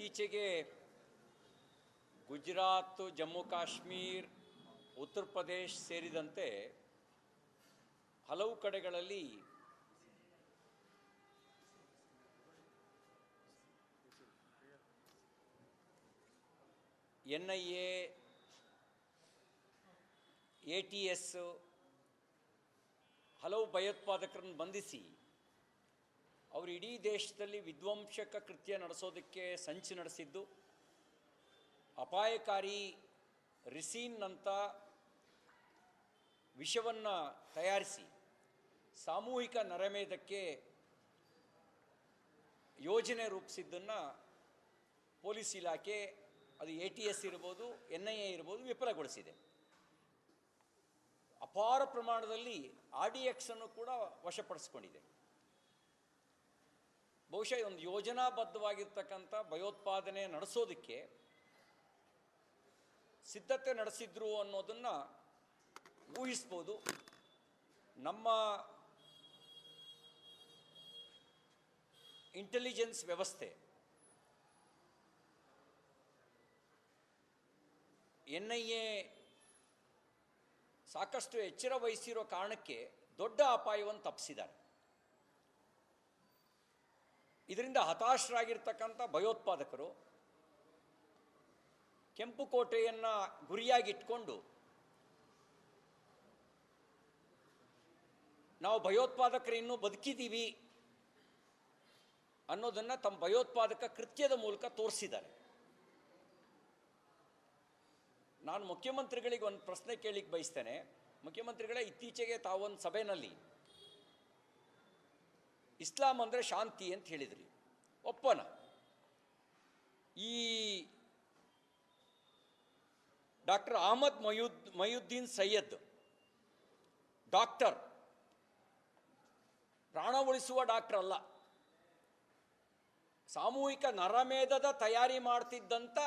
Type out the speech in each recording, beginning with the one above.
ಇತ್ತೀಚೆಗೆ ಗುಜರಾತ್, ಜಮ್ಮು ಕಾಶ್ಮೀರ್, ಉತ್ತರ ಪ್ರದೇಶ್ ಸೇರಿದಂತೆ ಹಲವು ಕಡೆಗಳಲ್ಲಿ NIA, ATS ಹಲವು ಭಯೋತ್ಪಾದಕರನ್ನು ಬಂಧಿಸಿ ಅವರು ಇಡೀ ದೇಶದಲ್ಲಿ ವಿಧ್ವಂಸಕ ಕೃತ್ಯ ನಡೆಸೋದಕ್ಕೆ ಸಂಚು ನಡೆಸಿದ್ದು, ಅಪಾಯಕಾರಿ ರಿಸೀನ್ನಂಥ ವಿಷವನ್ನು ತಯಾರಿಸಿ ಸಾಮೂಹಿಕ ನರಮೇಧಕ್ಕೆ ಯೋಜನೆ ರೂಪಿಸಿದ್ದನ್ನು ಪೊಲೀಸ್ ಇಲಾಖೆ, ಅದು ATS ಇರ್ಬೋದು, NIA ಇರ್ಬೋದು, ವಿಫಲಗೊಳಿಸಿದೆ. ಅಪಾರ ಪ್ರಮಾಣದಲ್ಲಿ RDX ಅನ್ನು ಕೂಡ ವಶಪಡಿಸಿಕೊಂಡಿದೆ. ಬಹುಶಃ ಒಂದು ಯೋಜನಾಬದ್ಧವಾಗಿರ್ತಕ್ಕಂಥ ಭಯೋತ್ಪಾದನೆ ನಡೆಸೋದಕ್ಕೆ ಸಿದ್ಧತೆ ನಡೆಸಿದ್ರು ಅನ್ನೋದನ್ನು ಊಹಿಸ್ಬೋದು. ನಮ್ಮ ಇಂಟೆಲಿಜೆನ್ಸ್ ವ್ಯವಸ್ಥೆ NIA ಸಾಕಷ್ಟು ಎಚ್ಚರ ವಹಿಸಿರೋ ಕಾರಣಕ್ಕೆ ದೊಡ್ಡ ಅಪಾಯವನ್ನು ತಪ್ಪಿಸಿದ್ದಾರೆ. ಇದರಿಂದ ಹತಾಶರಾಗಿರ್ತಕ್ಕಂಥ ಭಯೋತ್ಪಾದಕರು ಕೆಂಪುಕೋಟೆಯನ್ನು ಗುರಿಯಾಗಿಟ್ಕೊಂಡು ನಾವು ಭಯೋತ್ಪಾದಕರು ಇನ್ನೂ ಬದುಕಿದ್ದೀವಿ ಅನ್ನೋದನ್ನು ತಮ್ಮ ಭಯೋತ್ಪಾದಕ ಕೃತ್ಯದ ಮೂಲಕ ತೋರಿಸಿದ್ದಾರೆ. ನಾನು ಮುಖ್ಯಮಂತ್ರಿಗಳಿಗೆ ಒಂದು ಪ್ರಶ್ನೆ ಕೇಳಲಿಕ್ಕೆ ಬಯಸ್ತೇನೆ. ಮುಖ್ಯಮಂತ್ರಿಗಳೇ, ಇತ್ತೀಚೆಗೆ ತಾವೊಂದು ಸಭೆಯಲ್ಲಿ ಇಸ್ಲಾಂ ಅಂದರೆ ಶಾಂತಿ ಅಂತ ಹೇಳಿದ್ರಿ, ಒಪ್ಪನ. ಈ ಡಾಕ್ಟರ್ ಅಹಮದ್ ಮೊಹಿಯುದ್ದೀನ್ ಸೈಯದ್ ಡಾಕ್ಟರ್, ಪ್ರಾಣ ಉಳಿಸುವ ಡಾಕ್ಟರ್ ಅಲ್ಲ, ಸಾಮೂಹಿಕ ನರಮೇಧದ ತಯಾರಿ ಮಾಡ್ತಿದ್ದಂಥ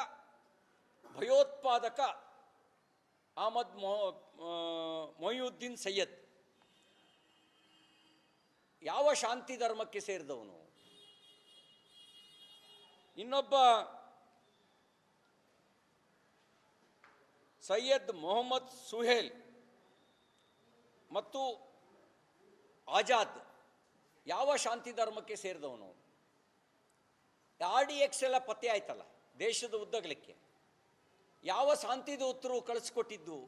ಭಯೋತ್ಪಾದಕ ಅಹಮದ್ ಮೊಹಿಯುದ್ದೀನ್ ಸೈಯದ್ ಯಾವ ಶಾಂತಿ ಧರ್ಮಕ್ಕೆ ಸೇರಿದವನು? ಇನ್ನೊಬ್ಬ ಸೈಯದ್ ಮೊಹಮ್ಮದ್ ಸುಹೇಲ್ ಮತ್ತು ಆಜಾದ್ ಯಾವ ಶಾಂತಿ ಧರ್ಮಕ್ಕೆ ಸೇರಿದವನು? RDX ಎಲ್ಲ ಪತ್ತೆ ಆಯ್ತಲ್ಲ ದೇಶದ ಉದ್ದಗಲಕ್ಕೆ. ಯಾವ ಶಾಂತಿದೂತರು ಕಳಿಸ್ಕೊಟ್ಟಿದ್ದು?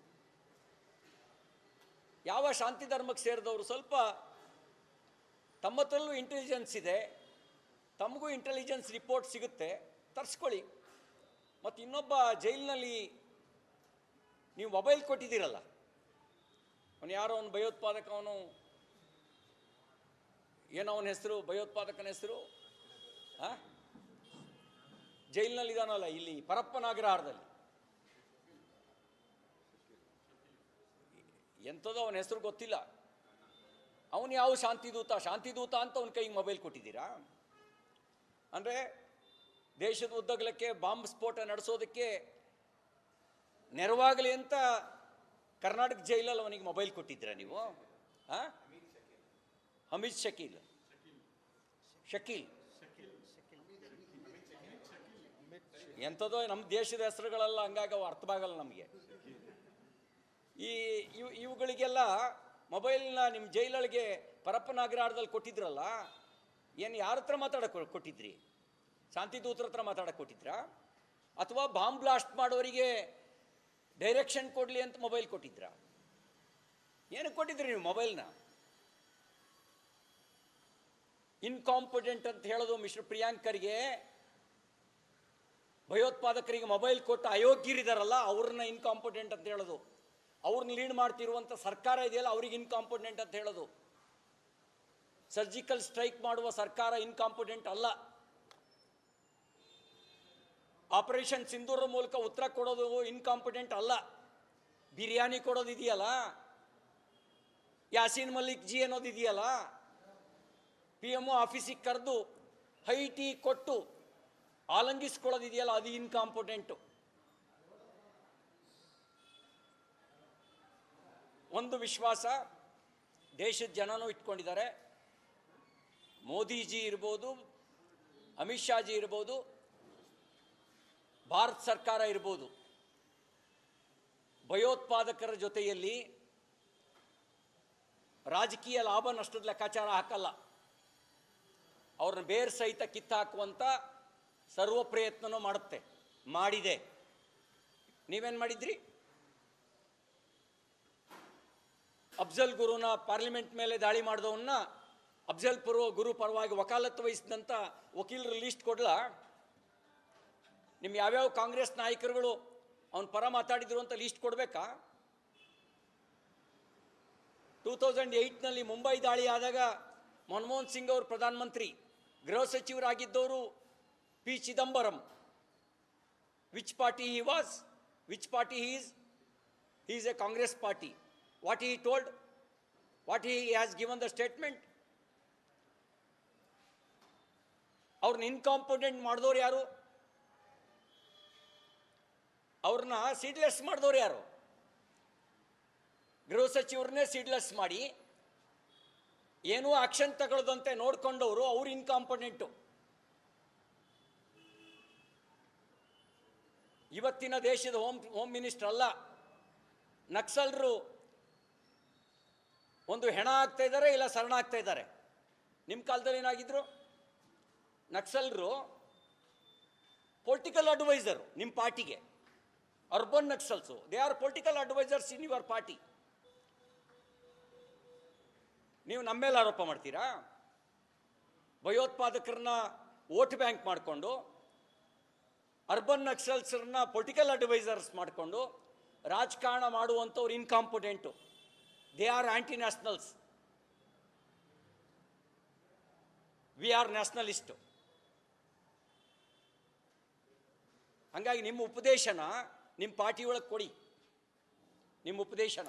ಯಾವ ಶಾಂತಿ ಧರ್ಮಕ್ಕೆ ಸೇರಿದವರು? ಸ್ವಲ್ಪ ತಮ್ಮ ಹತ್ರಲ್ಲೂ ಇಂಟೆಲಿಜೆನ್ಸ್ ಇದೆ, ತಮಗೂ ಇಂಟೆಲಿಜೆನ್ಸ್ ರಿಪೋರ್ಟ್ ಸಿಗುತ್ತೆ, ತರಿಸ್ಕೊಳ್ಳಿ. ಮತ್ತು ಇನ್ನೊಬ್ಬ ಜೈಲಿನಲ್ಲಿ ನೀವು ಮೊಬೈಲ್ ಕೊಟ್ಟಿದ್ದೀರಲ್ಲ, ಅವನು ಯಾರೋ ಅವನು ಭಯೋತ್ಪಾದಕ, ಅವನು ಏನೋ ಅವನ ಹೆಸರು, ಭಯೋತ್ಪಾದಕನ ಹೆಸರು, ಜೈಲಿನಲ್ಲಿ ಇದಾನಲ್ಲ ಇಲ್ಲಿ ಪರಪ್ಪನಾಗ್ರಹಾರದಲ್ಲಿ, ಎಂಥದೋ ಅವನ ಹೆಸರು ಗೊತ್ತಿಲ್ಲ. ಅವನು ಯಾವ ಶಾಂತಿದೂತ ಅಂತ ಅವನ ಕೈಗೆ ಮೊಬೈಲ್ ಕೊಟ್ಟಿದ್ದೀರಾ? ಅಂದರೆ ದೇಶದ ಉದ್ದಗಲಕ್ಕೆ ಬಾಂಬ್ ಸ್ಫೋಟ ನಡೆಸೋದಕ್ಕೆ ನೆರವಾಗಲಿ ಅಂತ ಕರ್ನಾಟಕ ಜೈಲಲ್ಲಿ ಅವನಿಗೆ ಮೊಬೈಲ್ ಕೊಟ್ಟಿದ್ದೀರಾ ನೀವು? ಹಮೀದ್ ಶಕೀಲ್ ಎಂಥದೋ ನಮ್ಮ ದೇಶದ ಹೆಸರುಗಳೆಲ್ಲ ಹಂಗಾಗಿ ಅವು ಅರ್ಥವಾಗಲ್ಲ ನಮಗೆ. ಇವುಗಳಿಗೆಲ್ಲ ಮೊಬೈಲ್ನ ನಿಮ್ಮ ಜೈಲೊಳಗೆ ಪರಪ್ಪನಾಗ್ರಹಾರದಲ್ಲಿ ಕೊಟ್ಟಿದ್ರಲ್ಲ, ಏನು ಯಾರ ಹತ್ರ ಮಾತಾಡಕ್ಕೆ ಕೊಟ್ಟಿದ್ರಿ? ಶಾಂತಿದೂತರ ಹತ್ರ ಮಾತಾಡಕ್ಕೆ ಕೊಟ್ಟಿದ್ರಾ? ಅಥವಾ ಬಾಂಬ್ ಬ್ಲಾಸ್ಟ್ ಮಾಡೋರಿಗೆ ಡೈರೆಕ್ಷನ್ ಕೊಡಲಿ ಅಂತ ಮೊಬೈಲ್ ಕೊಟ್ಟಿದ್ರಾ? ಏನಕ್ಕೆ ಕೊಟ್ಟಿದ್ರಿ ನೀವು ಮೊಬೈಲ್ನ? ಇನ್ಕಾಂಪಿಟೆಂಟ್ ಅಂತ ಹೇಳೋದು ಮಿಸ್ಟರ್ ಪ್ರಿಯಾಂಕರ್ಗೆ, ಭಯೋತ್ಪಾದಕರಿಗೆ ಮೊಬೈಲ್ ಕೊಟ್ಟು ಅಯೋಗ್ಯರಿದಾರಲ್ಲ ಅವ್ರನ್ನ ಇನ್ಕಾಂಪಿಟೆಂಟ್ ಅಂತ ಹೇಳೋದು. ಅವ್ರನ್ನ ಲೀಡ್ ಮಾಡ್ತಿರುವಂಥ ಸರ್ಕಾರ ಇದೆಯಲ್ಲ ಅವ್ರಿಗೆ ಇನ್ಕಾಂಪಿಟೆಂಟ್ ಅಂತ ಹೇಳೋದು. ಸರ್ಜಿಕಲ್ ಸ್ಟ್ರೈಕ್ ಮಾಡುವ ಸರ್ಕಾರ ಇನ್ಕಾಂಪಿಟೆಂಟ್ ಅಲ್ಲ. ಆಪರೇಷನ್ ಸಿಂಧೂರ ಮೂಲಕ ಉತ್ತರ ಕೊಡೋದು ಇನ್ಕಾಂಪಿಟೆಂಟ್ ಅಲ್ಲ. ಬಿರಿಯಾನಿ ಕೊಡೋದು ಇದೆಯಲ್ಲ, ಯಾಸೀನ್ ಮಲಿಕ್ ಜಿ ಅನ್ನೋದು ಇದೆಯಲ್ಲ, PMO ಆಫೀಸಿಗೆ ಕರೆದು ಹೈ ಟೀ ಕೊಟ್ಟು ಆಲಂಗಿಸ್ಕೊಳ್ಳೋದು ಇದೆಯಲ್ಲ, ಅದು ಇನ್ಕಾಂಪಿಟೆಂಟು. ಒಂದು ವಿಶ್ವಾಸ ದೇಶದ ಜನನೂ ಇಟ್ಕೊಂಡಿದ್ದಾರೆ. ಮೋದಿಜಿ ಇರ್ಬೋದು, ಅಮಿತ್ ಶಾಜಿ ಇರ್ಬೋದು, ಭಾರತ ಸರ್ಕಾರ ಇರ್ಬೋದು, ಭಯೋತ್ಪಾದಕರ ಜೊತೆಯಲ್ಲಿ ರಾಜಕೀಯ ಲಾಭ ನಷ್ಟದ ಲೆಕ್ಕಾಚಾರ ಹಾಕಲ್ಲ. ಅವ್ರನ್ನ ಬೇರ್ ಸಹಿತ ಕಿತ್ತಾಕುವಂಥ ಸರ್ವ ಪ್ರಯತ್ನನೂ ಮಾಡುತ್ತೆ, ಮಾಡಿದೆ. ನೀವೇನು ಮಾಡಿದ್ರಿ? ಅಫ್ಜಲ್ ಗುರುನ ಪಾರ್ಲಿಮೆಂಟ್ ಮೇಲೆ ದಾಳಿ ಮಾಡಿದವನ್ನ ಅಫ್ಜಲ್ ಗುರು ಪರವಾಗಿ ವಕಾಲತ್ತು ವಹಿಸಿದಂಥ ವಕೀಲರ ಲಿಸ್ಟ್ ಕೊಡ್ಲಾ? ನಿಮ್ಮ ಯಾವ್ಯಾವ ಕಾಂಗ್ರೆಸ್ ನಾಯಕರುಗಳು ಅವನ ಪರ ಮಾತಾಡಿದ್ರು ಅಂತ ಲಿಸ್ಟ್ ಕೊಡಬೇಕಾ? 2008ನಲ್ಲಿ ಮುಂಬೈ ದಾಳಿ ಆದಾಗ ಮನಮೋಹನ್ ಸಿಂಗ್ ಅವರು ಪ್ರಧಾನಮಂತ್ರಿ, ಗೃಹ ಸಚಿವರಾಗಿದ್ದವರು P Chidambaram. Which party he was, which party he is a Congress party. What he told, what he has given the statement. ಅವ್ರನ್ನ ಇನ್ಕಾಂಪಿಟೆಂಟ್ ಮಾಡಿದವ್ರು ಯಾರು? ಅವ್ರನ್ನ ಸೀಡ್ಲೆಸ್ ಮಾಡಿದವ್ರು ಯಾರು? ಗೃಹ ಸಚಿವರನ್ನೇ ಸೀಡ್ಲೆಸ್ ಮಾಡಿ ಏನೂ ಆಕ್ಷನ್ ತಗೊಳ್ಳದಂತೆ ನೋಡ್ಕೊಂಡವರು ಅವ್ರು ಇನ್ಕಾಂಪಿಟೆಂಟು. ಇವತ್ತಿನ ದೇಶದ ಹೋಮ್ ಮಿನಿಸ್ಟರ್ ಅಲ್ಲ, ನಕ್ಸಲರು ಒಂದು ಹೆಣ ಆಗ್ತಾ ಇದ್ದಾರೆ, ಇಲ್ಲ ಶರಣಾಗ್ತಾ ಇದ್ದಾರೆ. ನಿಮ್ಮ ಕಾಲದಲ್ಲಿ ಏನಾಗಿದ್ರು? ನಕ್ಸಲರು ಪೊಲಿಟಿಕಲ್ ಅಡ್ವೈಸರು ನಿಮ್ಮ ಪಾರ್ಟಿಗೆ. Urban Naxals, they are political advisers in your party. ನೀವು ನಮ್ಮ ಮೇಲೆ ಆರೋಪ ಮಾಡ್ತೀರಾ? ಭಯೋತ್ಪಾದಕರನ್ನ ವೋಟ್ ಬ್ಯಾಂಕ್ ಮಾಡಿಕೊಂಡು, ಅರ್ಬನ್ ನಕ್ಸಲ್ಸ್ರನ್ನ ಪೊಲಿಟಿಕಲ್ ಅಡ್ವೈಸರ್ಸ್ ಮಾಡಿಕೊಂಡು ರಾಜಕಾರಣ ಮಾಡುವಂಥವ್ರು incompetent. They are anti nationals, we are nationalist. ಹಾಗಾಗಿ ನಿಮ್ಮ ಉಪದೇಶನ ನಿಮ್ಮ ಪಾರ್ಟಿ ಒಳಗೆ ಕೊಡಿ. ನಿಮ್ಮ ಉಪದೇಶನ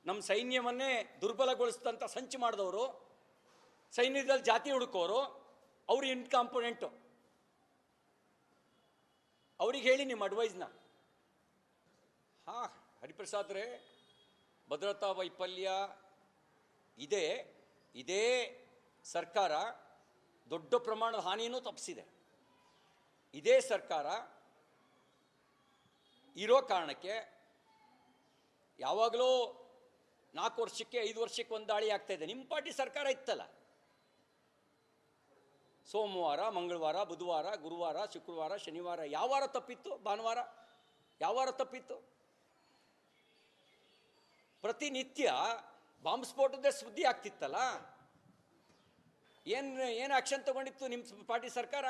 ನಮ್ಮ ಸೈನ್ಯವನ್ನೇ ದುರ್ಬಲಗೊಳಿಸಿದಂಥ ಸಂಚು ಮಾಡಿದವರು, ಸೈನ್ಯದಲ್ಲಿ ಜಾತಿ ಹುಡುಕೋರು, ಅವರು ಇನ್ಕಾಂಪಿಟೆಂಟು. ಅವ್ರಿಗೆ ಹೇಳಿ ನಿಮ್ಮ ಅಡ್ವೈಸ್ನ. ಹಾಂ, ಹರಿಪ್ರಸಾದ್ರೇ, ಭದ್ರತಾ ವೈಫಲ್ಯ ಇದೆ. ಇದೇ ಸರ್ಕಾರ ದೊಡ್ಡ ಪ್ರಮಾಣದ ಹಾನಿಯೂ ತಪ್ಪಿಸಿದೆ. ಇದೇ ಸರ್ಕಾರ ಇರೋ ಕಾರಣಕ್ಕೆ ಯಾವಾಗಲೂ 4 ವರ್ಷಕ್ಕೆ 5 ವರ್ಷಕ್ಕೆ ಒಂದು ದಾಳಿ ಆಗ್ತಾಯಿದೆ. ನಿಮ್ಮ ಪಾರ್ಟಿ ಸರ್ಕಾರ ಇತ್ತಲ್ಲ, ಸೋಮವಾರ, ಮಂಗಳವಾರ, ಬುಧವಾರ, ಗುರುವಾರ, ಶುಕ್ರವಾರ, ಶನಿವಾರ, ಯಾವ ವಾರ ತಪ್ಪಿತ್ತು? ಭಾನುವಾರ ಯಾವ ವಾರ ತಪ್ಪಿತ್ತು? ಪ್ರತಿನಿತ್ಯ ಬಾಂಬ್ ಸ್ಫೋಟದ ಸುದ್ದಿ ಆಗ್ತಿತ್ತಲ್ಲ. ಏನು ಆಕ್ಷನ್ ತಗೊಂಡಿತ್ತು ನಿಮ್ಮ ಪಾರ್ಟಿ ಸರ್ಕಾರ?